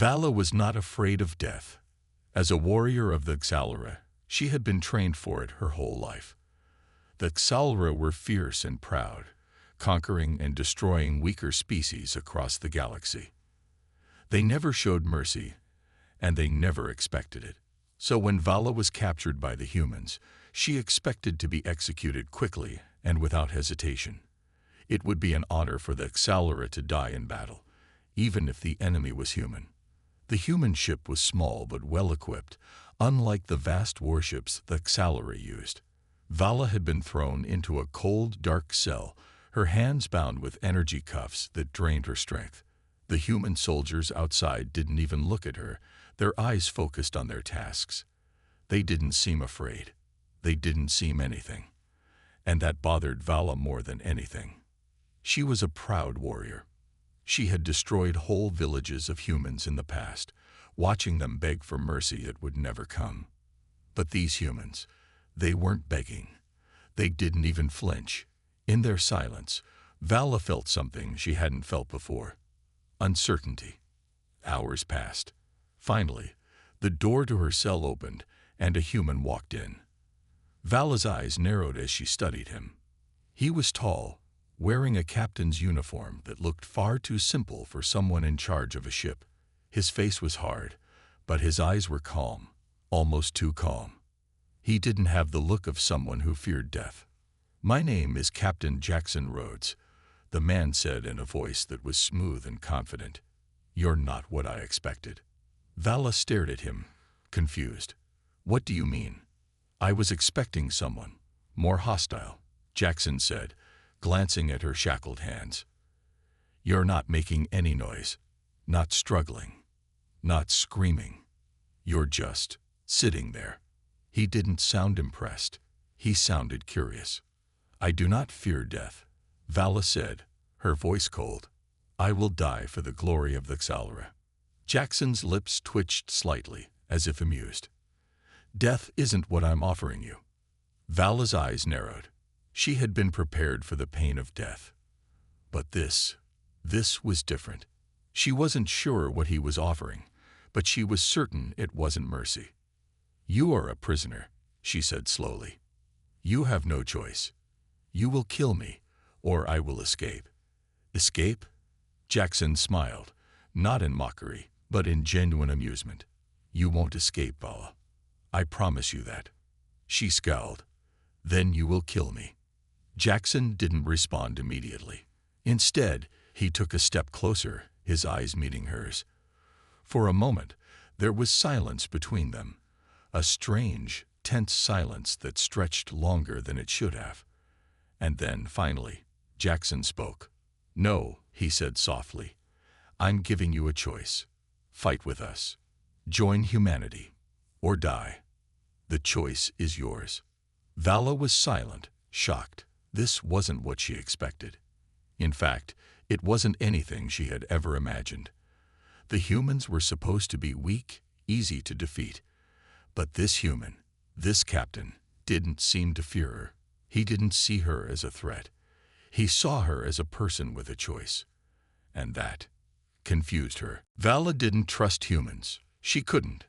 Vala was not afraid of death. As a warrior of the Xalura, she had been trained for it her whole life. The Xalura were fierce and proud, conquering and destroying weaker species across the galaxy. They never showed mercy, and they never expected it. So when Vala was captured by the humans, she expected to be executed quickly and without hesitation. It would be an honor for the Xalura to die in battle, even if the enemy was human. The human ship was small but well-equipped, unlike the vast warships the Xalura used. Vala had been thrown into a cold, dark cell, her hands bound with energy cuffs that drained her strength. The human soldiers outside didn't even look at her, their eyes focused on their tasks. They didn't seem afraid. They didn't seem anything. And that bothered Vala more than anything. She was a proud warrior. She had destroyed whole villages of humans in the past, watching them beg for mercy that would never come. But these humans, they weren't begging. They didn't even flinch. In their silence, Vala felt something she hadn't felt before. Uncertainty. Hours passed. Finally, the door to her cell opened, and a human walked in. Vala's eyes narrowed as she studied him. He was tall, wearing a captain's uniform that looked far too simple for someone in charge of a ship. His face was hard, but his eyes were calm, almost too calm. He didn't have the look of someone who feared death. "My name is Captain Jackson Rhodes," the man said in a voice that was smooth and confident. "You're not what I expected." Vala stared at him, confused. "What do you mean?" "I was expecting someone more hostile," Jackson said, glancing at her shackled hands. "You're not making any noise, not struggling, not screaming. You're just sitting there." He didn't sound impressed. He sounded curious. "I do not fear death," Vala said, her voice cold. "I will die for the glory of the Xalura." Jackson's lips twitched slightly, as if amused. "Death isn't what I'm offering you." Vala's eyes narrowed. She had been prepared for the pain of death. But this was different. She wasn't sure what he was offering, but she was certain it wasn't mercy. "You are a prisoner," she said slowly. "You have no choice. You will kill me, or I will escape." "Escape?" Jackson smiled, not in mockery, but in genuine amusement. "You won't escape, Vala. I promise you that." She scowled. "Then you will kill me." Jackson didn't respond immediately. Instead, he took a step closer, his eyes meeting hers. For a moment, there was silence between them, a strange, tense silence that stretched longer than it should have. And then, finally, Jackson spoke. "No," he said softly. "I'm giving you a choice. Fight with us. Join humanity, or die. The choice is yours." Vala was silent, shocked. This wasn't what she expected. In fact, it wasn't anything she had ever imagined. The humans were supposed to be weak, easy to defeat. But this human, this captain, didn't seem to fear her. He didn't see her as a threat. He saw her as a person with a choice. And that confused her. Vala didn't trust humans. She couldn't.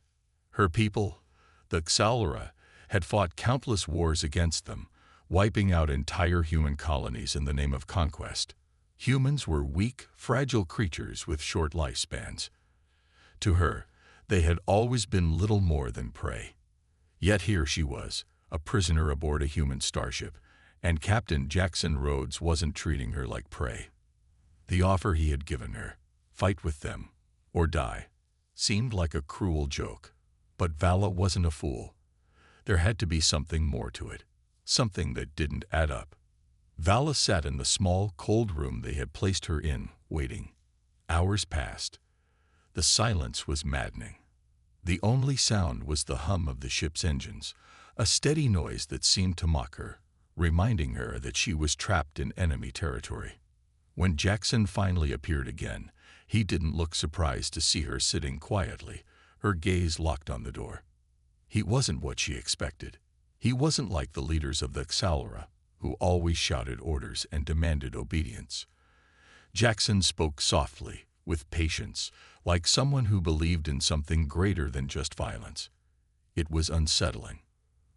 Her people, the Xalura, had fought countless wars against them, wiping out entire human colonies in the name of conquest. Humans were weak, fragile creatures with short lifespans. To her, they had always been little more than prey. Yet here she was, a prisoner aboard a human starship, and Captain Jackson Rhodes wasn't treating her like prey. The offer he had given her, fight with them, or die, seemed like a cruel joke. But Vala wasn't a fool. There had to be something more to it, something that didn't add up. Vala sat in the small, cold room they had placed her in, waiting. Hours passed. The silence was maddening. The only sound was the hum of the ship's engines, a steady noise that seemed to mock her, reminding her that she was trapped in enemy territory. When Jackson finally appeared again, he didn't look surprised to see her sitting quietly, her gaze locked on the door. He wasn't what she expected. He wasn't like the leaders of the Xalura, who always shouted orders and demanded obedience. Jackson spoke softly, with patience, like someone who believed in something greater than just violence. It was unsettling.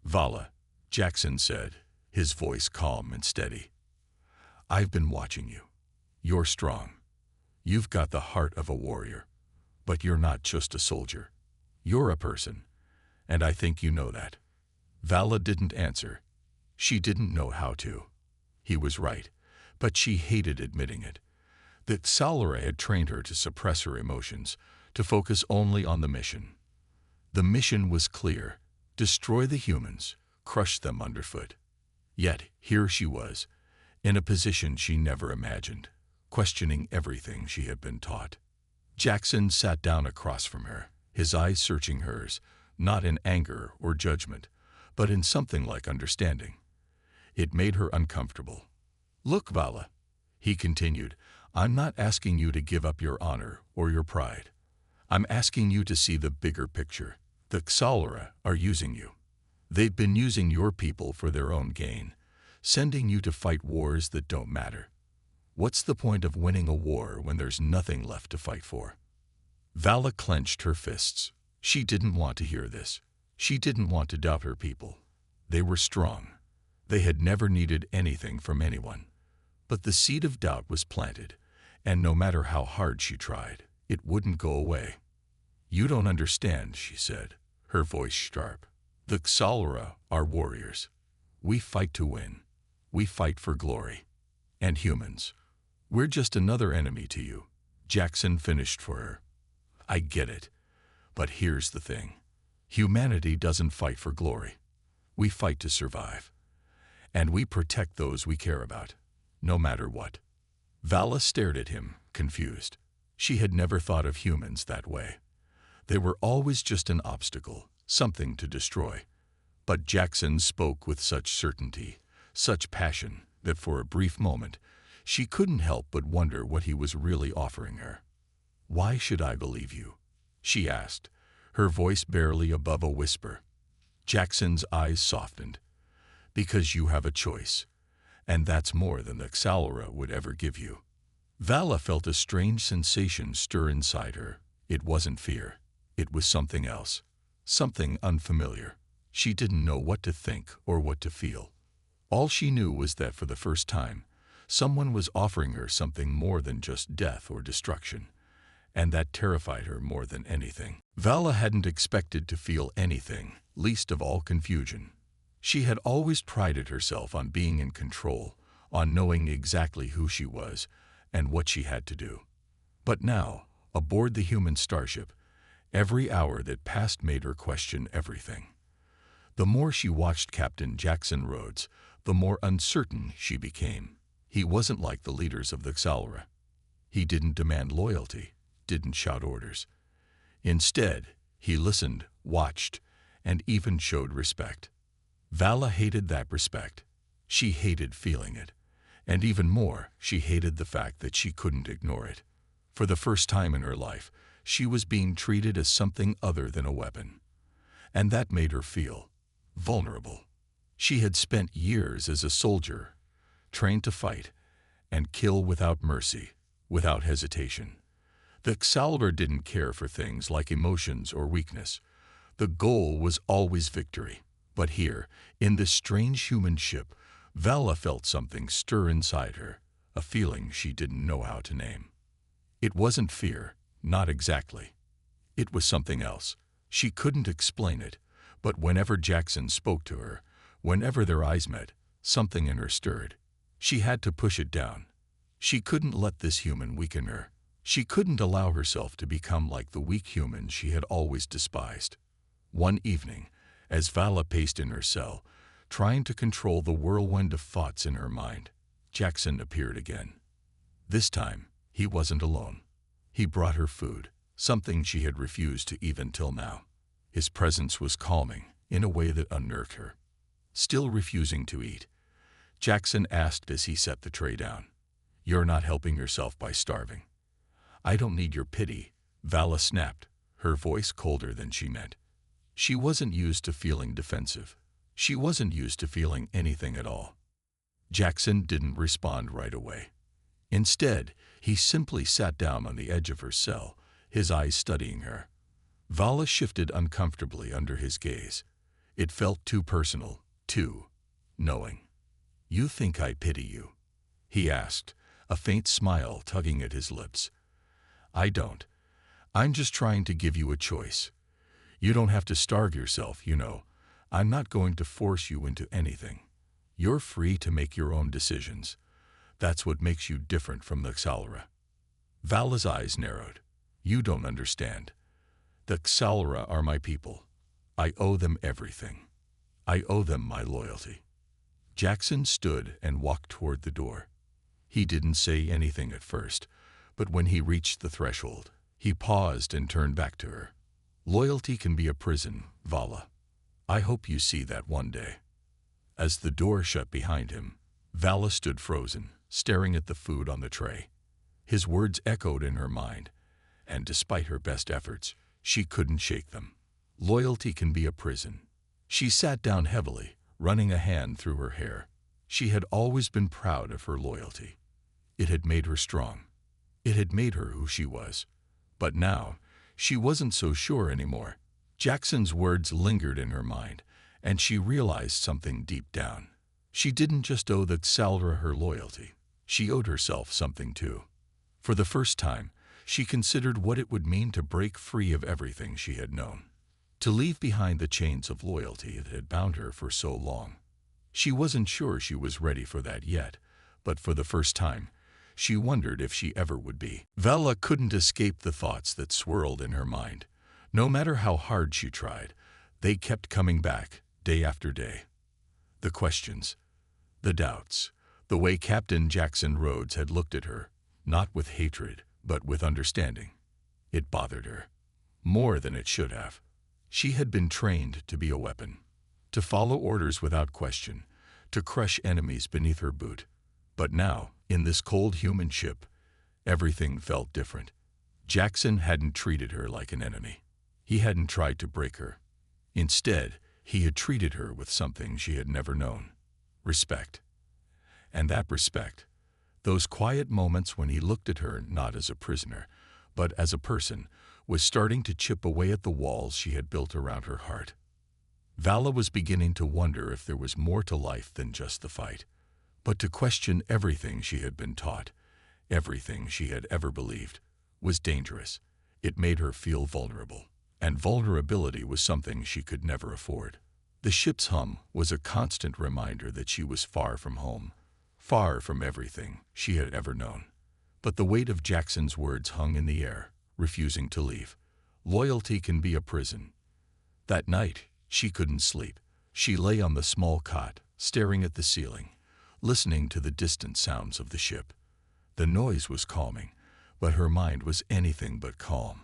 "Vala," Jackson said, his voice calm and steady. "I've been watching you. You're strong. You've got the heart of a warrior. But you're not just a soldier. You're a person, and I think you know that." Vala didn't answer. She didn't know how to. He was right, but she hated admitting it. The Xalura had trained her to suppress her emotions, to focus only on the mission. The mission was clear: destroy the humans, crush them underfoot. Yet here she was, in a position she never imagined, questioning everything she had been taught. Jackson sat down across from her, his eyes searching hers, not in anger or judgment, but in something like understanding. It made her uncomfortable. "Look, Vala," he continued, "I'm not asking you to give up your honor or your pride. I'm asking you to see the bigger picture. The Xalura are using you. They've been using your people for their own gain, sending you to fight wars that don't matter. What's the point of winning a war when there's nothing left to fight for?" Vala clenched her fists. She didn't want to hear this. She didn't want to doubt her people. They were strong. They had never needed anything from anyone. But the seed of doubt was planted, and no matter how hard she tried, it wouldn't go away. "You don't understand," she said, her voice sharp. "The Xalura are warriors. We fight to win. We fight for glory. And humans, we're just another enemy to you." Jackson finished for her. "I get it. But here's the thing. Humanity doesn't fight for glory. We fight to survive. And we protect those we care about, no matter what." Vala stared at him, confused. She had never thought of humans that way. They were always just an obstacle, something to destroy. But Jackson spoke with such certainty, such passion, that for a brief moment, she couldn't help but wonder what he was really offering her. "Why should I believe you?" she asked, her voice barely above a whisper. Jackson's eyes softened. "Because you have a choice, and that's more than the Xalura would ever give you." Vala felt a strange sensation stir inside her. It wasn't fear. It was something else, something unfamiliar. She didn't know what to think or what to feel. All she knew was that for the first time, someone was offering her something more than just death or destruction, and that terrified her more than anything. Vala hadn't expected to feel anything, least of all confusion. She had always prided herself on being in control, on knowing exactly who she was and what she had to do. But now, aboard the human starship, every hour that passed made her question everything. The more she watched Captain Jackson Rhodes, the more uncertain she became. He wasn't like the leaders of the Xalura. He didn't demand loyalty, didn't shout orders. Instead, he listened, watched, and even showed respect. Vala hated that respect. She hated feeling it. And even more, she hated the fact that she couldn't ignore it. For the first time in her life, she was being treated as something other than a weapon. And that made her feel vulnerable. She had spent years as a soldier, trained to fight and kill without mercy, without hesitation. The Xalura didn't care for things like emotions or weakness. The goal was always victory. But here, in this strange human ship, Vala felt something stir inside her, a feeling she didn't know how to name. It wasn't fear, not exactly. It was something else. She couldn't explain it, but whenever Jackson spoke to her, whenever their eyes met, something in her stirred. She had to push it down. She couldn't let this human weaken her. She couldn't allow herself to become like the weak humans she had always despised. One evening, as Vala paced in her cell, trying to control the whirlwind of thoughts in her mind, Jackson appeared again. This time, he wasn't alone. He brought her food, something she had refused to eat until now. His presence was calming, in a way that unnerved her. Still refusing to eat, Jackson asked as he set the tray down, "You're not helping yourself by starving." "I don't need your pity," Vala snapped, her voice colder than she meant. She wasn't used to feeling defensive. She wasn't used to feeling anything at all. Jackson didn't respond right away. Instead, he simply sat down on the edge of her cell, his eyes studying her. Vala shifted uncomfortably under his gaze. It felt too personal, too knowing. "You think I pity you?" he asked, a faint smile tugging at his lips. "I don't. I'm just trying to give you a choice. You don't have to starve yourself, you know. I'm not going to force you into anything. You're free to make your own decisions. That's what makes you different from the Xalra." Vala's eyes narrowed. "You don't understand. The Xalra are my people. I owe them everything. I owe them my loyalty." Jackson stood and walked toward the door. He didn't say anything at first, but when he reached the threshold, he paused and turned back to her. "Loyalty can be a prison, Vala. I hope you see that one day." As the door shut behind him, Vala stood frozen, staring at the food on the tray. His words echoed in her mind, and despite her best efforts, she couldn't shake them. Loyalty can be a prison. She sat down heavily, running a hand through her hair. She had always been proud of her loyalty. It had made her strong. It had made her who she was. But now, she wasn't so sure anymore. Jackson's words lingered in her mind, and she realized something deep down. She didn't just owe the Xalra her loyalty. She owed herself something too. For the first time, she considered what it would mean to break free of everything she had known. To leave behind the chains of loyalty that had bound her for so long. She wasn't sure she was ready for that yet, but for the first time, she wondered if she ever would be. Vala couldn't escape the thoughts that swirled in her mind. No matter how hard she tried, they kept coming back, day after day. The questions, the doubts, the way Captain Jackson Rhodes had looked at her, not with hatred, but with understanding. It bothered her, more than it should have. She had been trained to be a weapon, to follow orders without question, to crush enemies beneath her boot. But now, in this cold human ship, everything felt different. Jackson hadn't treated her like an enemy. He hadn't tried to break her. Instead, he had treated her with something she had never known: respect. And that respect, those quiet moments when he looked at her not as a prisoner, but as a person, was starting to chip away at the walls she had built around her heart. Vala was beginning to wonder if there was more to life than just the fight, but to question everything she had been taught, everything she had ever believed, was dangerous. It made her feel vulnerable, and vulnerability was something she could never afford. The ship's hum was a constant reminder that she was far from home, far from everything she had ever known. But the weight of Jackson's words hung in the air, refusing to leave. Loyalty can be a prison. That night, she couldn't sleep. She lay on the small cot, staring at the ceiling, listening to the distant sounds of the ship. The noise was calming, but her mind was anything but calm.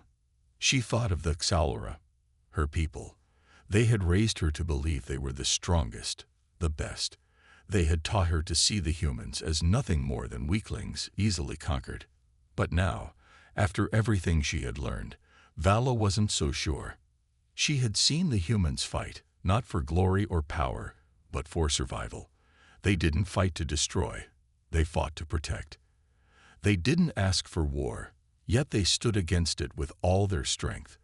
She thought of the Xalra, her people. They had raised her to believe they were the strongest, the best. They had taught her to see the humans as nothing more than weaklings easily conquered. But now, after everything she had learned, Vala wasn't so sure. She had seen the humans fight, not for glory or power, but for survival. They didn't fight to destroy. They fought to protect. They didn't ask for war, yet they stood against it with all their strength.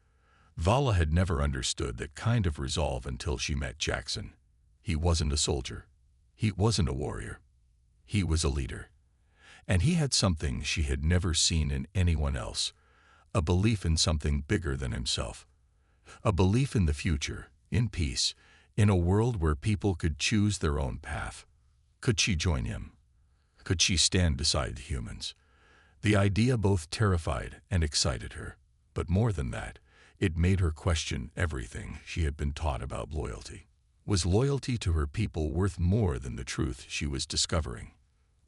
Vala had never understood that kind of resolve until she met Jackson. He wasn't a soldier. He wasn't a warrior. He was a leader. And he had something she had never seen in anyone else: a belief in something bigger than himself. A belief in the future, in peace, in a world where people could choose their own path. Could she join him? Could she stand beside the humans? The idea both terrified and excited her, but more than that, it made her question everything she had been taught about loyalty. Was loyalty to her people worth more than the truth she was discovering?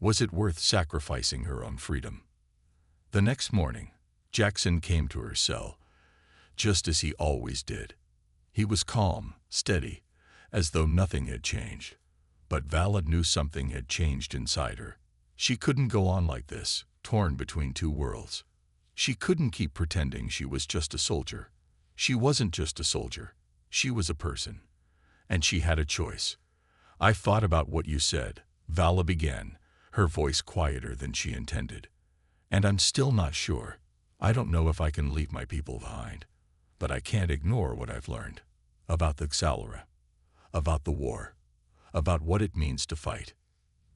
Was it worth sacrificing her own freedom? The next morning, Jackson came to her cell, just as he always did. He was calm, steady, as though nothing had changed. But Vala knew something had changed inside her. She couldn't go on like this, torn between two worlds. She couldn't keep pretending she was just a soldier. She wasn't just a soldier. She was a person. And she had a choice. "I thought about what you said," Vala began, her voice quieter than she intended. "And I'm still not sure. I don't know if I can leave my people behind, but I can't ignore what I've learned about the Xalura, about the war, about what it means to fight.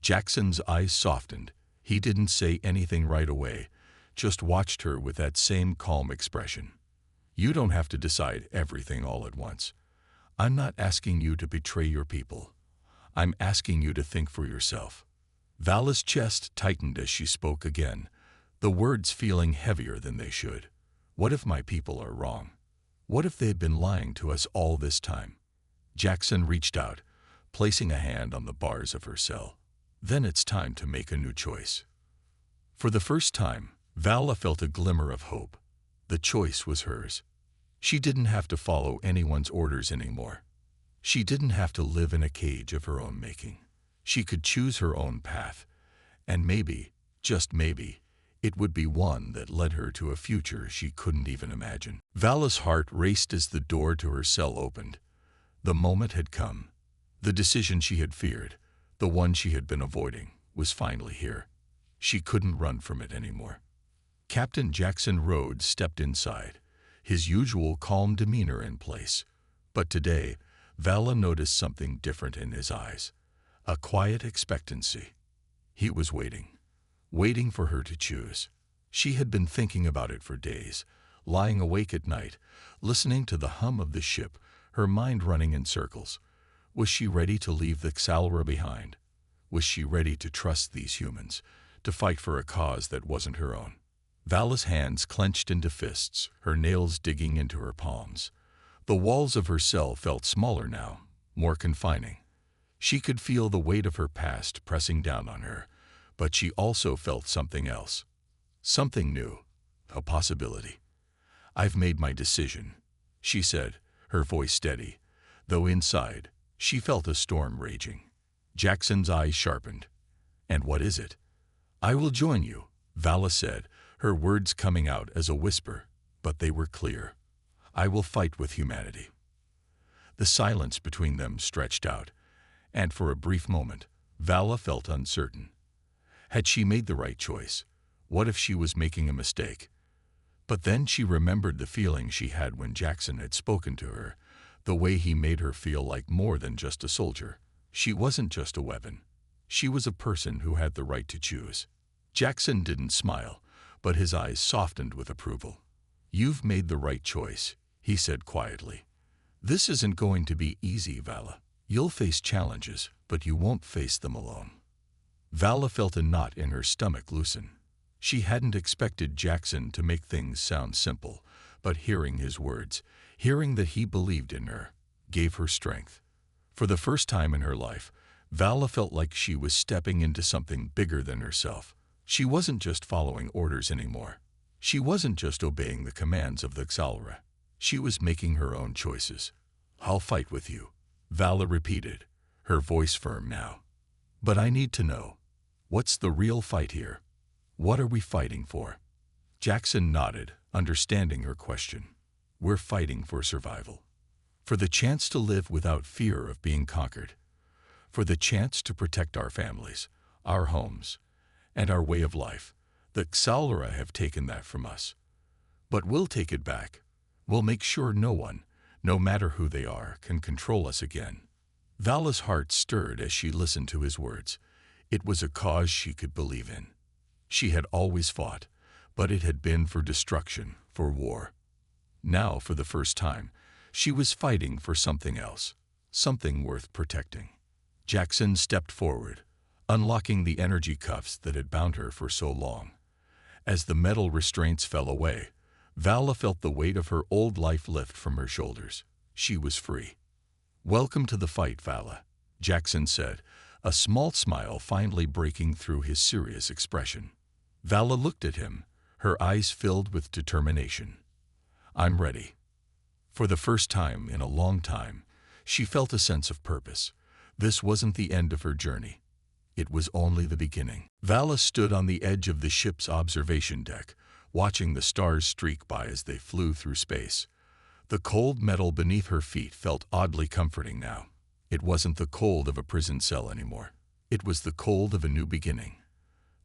Jackson's eyes softened. He didn't say anything right away, just watched her with that same calm expression. You don't have to decide everything all at once. I'm not asking you to betray your people. I'm asking you to think for yourself. Vala's chest tightened as she spoke again, the words feeling heavier than they should. What if my people are wrong? What if they've been lying to us all this time? Jackson reached out, placing a hand on the bars of her cell. Then it's time to make a new choice. For the first time, Vala felt a glimmer of hope. The choice was hers. She didn't have to follow anyone's orders anymore. She didn't have to live in a cage of her own making. She could choose her own path, and maybe, just maybe, it would be one that led her to a future she couldn't even imagine. Vala's heart raced as the door to her cell opened. The moment had come. The decision she had feared, the one she had been avoiding, was finally here. She couldn't run from it anymore. Captain Jackson Rhodes stepped inside, his usual calm demeanor in place. But today, Vala noticed something different in his eyes. A quiet expectancy. He was waiting for her to choose. She had been thinking about it for days, lying awake at night, listening to the hum of the ship, her mind running in circles. Was she ready to leave the Xalura behind? Was she ready to trust these humans, to fight for a cause that wasn't her own? Vala's hands clenched into fists, her nails digging into her palms. The walls of her cell felt smaller now, more confining. She could feel the weight of her past pressing down on her, but she also felt something else. Something new, a possibility. I've made my decision, she said, her voice steady, though inside, she felt a storm raging. Jackson's eyes sharpened. And what is it? I will join you, Vala said, her words coming out as a whisper, but they were clear. I will fight with humanity. The silence between them stretched out, and for a brief moment, Vala felt uncertain. Had she made the right choice? What if she was making a mistake? But then she remembered the feeling she had when Jackson had spoken to her, the way he made her feel like more than just a soldier. She wasn't just a weapon. She was a person who had the right to choose. Jackson didn't smile, but his eyes softened with approval. You've made the right choice, he said quietly. This isn't going to be easy, Vala. You'll face challenges, but you won't face them alone. Vala felt a knot in her stomach loosen. She hadn't expected Jackson to make things sound simple, but hearing his words, hearing that he believed in her, gave her strength. For the first time in her life, Vala felt like she was stepping into something bigger than herself. She wasn't just following orders anymore. She wasn't just obeying the commands of the Xalura. She was making her own choices. I'll fight with you, Vala repeated, her voice firm now. But I need to know, what's the real fight here? What are we fighting for? Jackson nodded, understanding her question. We're fighting for survival. For the chance to live without fear of being conquered. For the chance to protect our families, our homes, and our way of life. The Xalura have taken that from us. But we'll take it back. We'll make sure no one, no matter who they are, can control us again. Vala's heart stirred as she listened to his words. It was a cause she could believe in. She had always fought, but it had been for destruction, for war. Now, for the first time, she was fighting for something else, something worth protecting. Jackson stepped forward, unlocking the energy cuffs that had bound her for so long. As the metal restraints fell away, Vala felt the weight of her old life lift from her shoulders. She was free. Welcome to the fight, Vala, Jackson said, a small smile finally breaking through his serious expression. Vala looked at him, her eyes filled with determination. I'm ready. For the first time in a long time, she felt a sense of purpose. This wasn't the end of her journey. It was only the beginning. Vala stood on the edge of the ship's observation deck, watching the stars streak by as they flew through space. The cold metal beneath her feet felt oddly comforting now. It wasn't the cold of a prison cell anymore. It was the cold of a new beginning.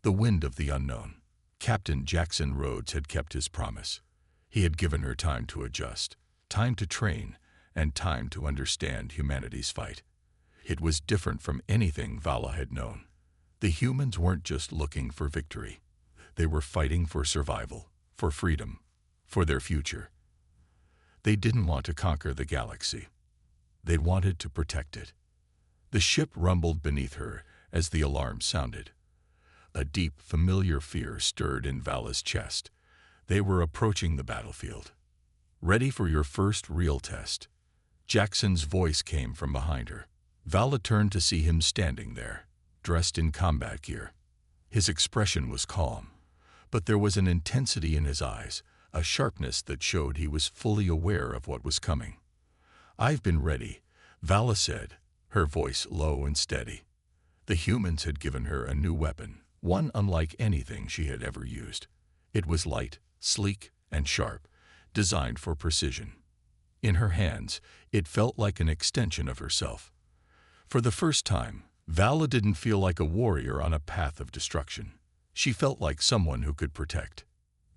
The wind of the unknown. Captain Jackson Rhodes had kept his promise. He had given her time to adjust, time to train, and time to understand humanity's fight. It was different from anything Vala had known. The humans weren't just looking for victory. They were fighting for survival, for freedom, for their future. They didn't want to conquer the galaxy. They wanted to protect it. The ship rumbled beneath her as the alarm sounded. A deep, familiar fear stirred in Vala's chest. They were approaching the battlefield. "Ready for your first real test." Jackson's voice came from behind her. Vala turned to see him standing there, dressed in combat gear. His expression was calm, but there was an intensity in his eyes, a sharpness that showed he was fully aware of what was coming. "I've been ready," Vala said, her voice low and steady. The humans had given her a new weapon, one unlike anything she had ever used. It was light, sleek, and sharp, designed for precision. In her hands, it felt like an extension of herself. For the first time, Vala didn't feel like a warrior on a path of destruction. She felt like someone who could protect.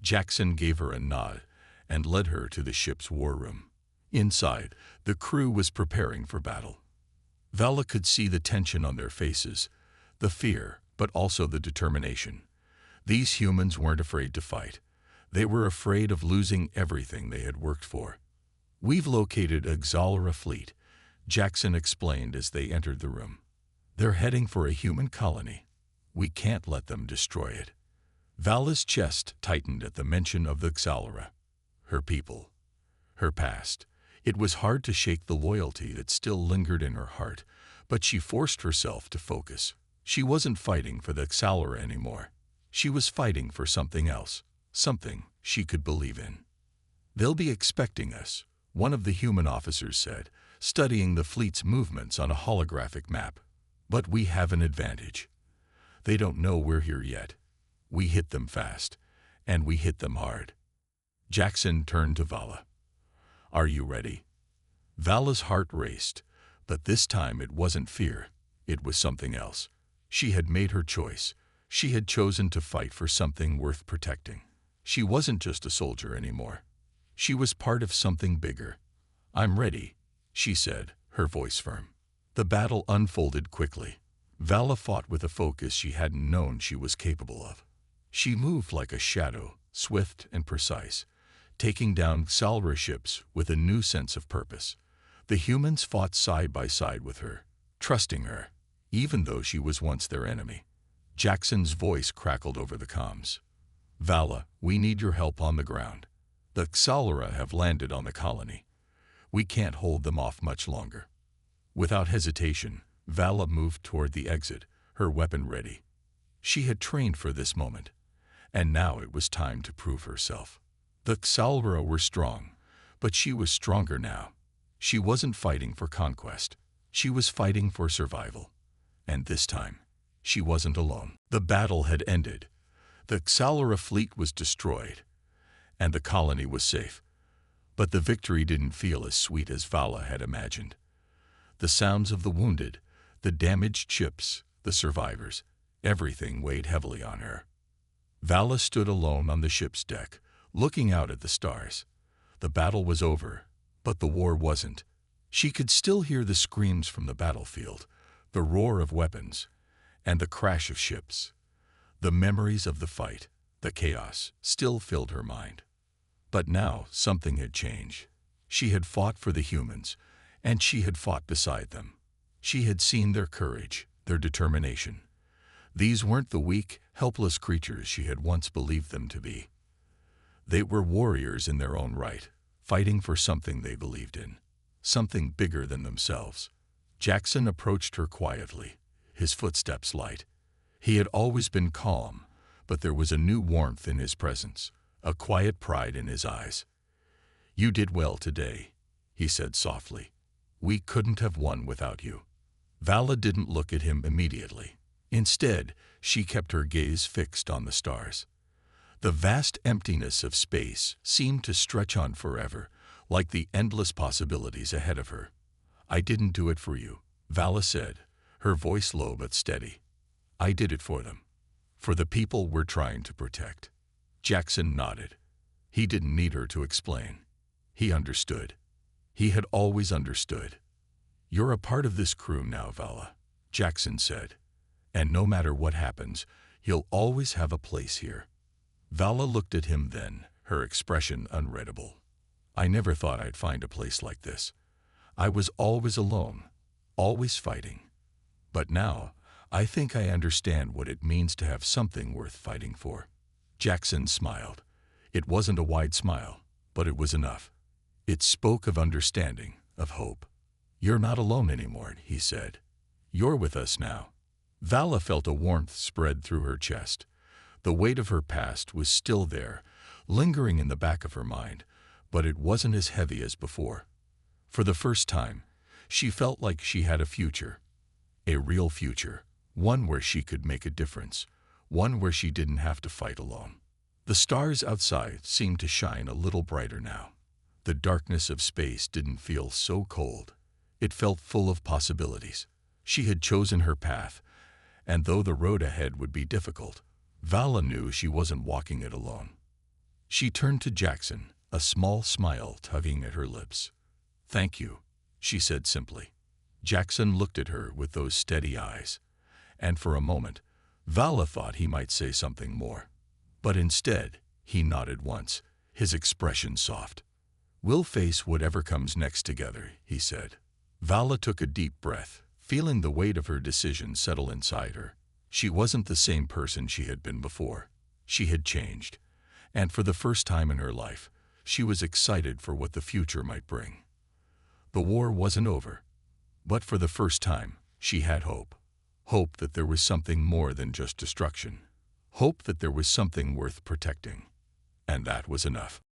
Jackson gave her a nod and led her to the ship's war room. Inside, the crew was preparing for battle. Vala could see the tension on their faces, the fear, but also the determination. These humans weren't afraid to fight. They were afraid of losing everything they had worked for. "We've located a Xalra fleet," Jackson explained as they entered the room. "They're heading for a human colony. We can't let them destroy it." Vala's chest tightened at the mention of the Xalra. Her people. Her past. It was hard to shake the loyalty that still lingered in her heart, but she forced herself to focus. She wasn't fighting for the Xalra anymore. She was fighting for something else, something she could believe in. "They'll be expecting us," one of the human officers said, studying the fleet's movements on a holographic map. "But we have an advantage. They don't know we're here yet. We hit them fast, and we hit them hard." Jackson turned to Vala. "Are you ready?" Vala's heart raced, but this time it wasn't fear. It was something else. She had made her choice. She had chosen to fight for something worth protecting. She wasn't just a soldier anymore. She was part of something bigger. "I'm ready," she said, her voice firm. The battle unfolded quickly. Vala fought with a focus she hadn't known she was capable of. She moved like a shadow, swift and precise, taking down Xalra ships with a new sense of purpose. The humans fought side by side with her, trusting her, even though she was once their enemy. Jackson's voice crackled over the comms. "Vala, we need your help on the ground. The Xalra have landed on the colony. We can't hold them off much longer." Without hesitation, Vala moved toward the exit, her weapon ready. She had trained for this moment, and now it was time to prove herself. The Xalra were strong, but she was stronger now. She wasn't fighting for conquest. She was fighting for survival. And this time, she wasn't alone. The battle had ended. The Xalra fleet was destroyed, and the colony was safe. But the victory didn't feel as sweet as Vala had imagined. The sounds of the wounded, the damaged ships, the survivors, everything weighed heavily on her. Vala stood alone on the ship's deck, looking out at the stars. The battle was over, but the war wasn't. She could still hear the screams from the battlefield, the roar of weapons, and the crash of ships. The memories of the fight, the chaos, still filled her mind. But now something had changed. She had fought for the humans, and she had fought beside them. She had seen their courage, their determination. These weren't the weak, helpless creatures she had once believed them to be. They were warriors in their own right, fighting for something they believed in, something bigger than themselves. Jackson approached her quietly, his footsteps light. He had always been calm, but there was a new warmth in his presence, a quiet pride in his eyes. "You did well today," he said softly. "We couldn't have won without you." Vala didn't look at him immediately. Instead, she kept her gaze fixed on the stars. The vast emptiness of space seemed to stretch on forever, like the endless possibilities ahead of her. "I didn't do it for you," Vala said, her voice low but steady. "I did it for them, for the people we're trying to protect." Jackson nodded. He didn't need her to explain. He understood. He had always understood. "You're a part of this crew now, Vala," Jackson said. "And no matter what happens, you'll always have a place here." Vala looked at him then, her expression unreadable. "I never thought I'd find a place like this. I was always alone, always fighting. But now, I think I understand what it means to have something worth fighting for." Jackson smiled. It wasn't a wide smile, but it was enough. It spoke of understanding, of hope. "You're not alone anymore," he said. "You're with us now." Vala felt a warmth spread through her chest. The weight of her past was still there, lingering in the back of her mind, but it wasn't as heavy as before. For the first time, she felt like she had a future. A real future, one where she could make a difference, one where she didn't have to fight alone. The stars outside seemed to shine a little brighter now. The darkness of space didn't feel so cold. It felt full of possibilities. She had chosen her path, and though the road ahead would be difficult, Vala knew she wasn't walking it alone. She turned to Jackson, a small smile tugging at her lips. "Thank you," she said simply. Jackson looked at her with those steady eyes, and for a moment, Vala thought he might say something more. But instead, he nodded once, his expression soft. "We'll face whatever comes next together," he said. Vala took a deep breath, feeling the weight of her decision settle inside her. She wasn't the same person she had been before. She had changed, and for the first time in her life, she was excited for what the future might bring. The war wasn't over, but for the first time, she had hope. Hope that there was something more than just destruction. Hope that there was something worth protecting. And that was enough.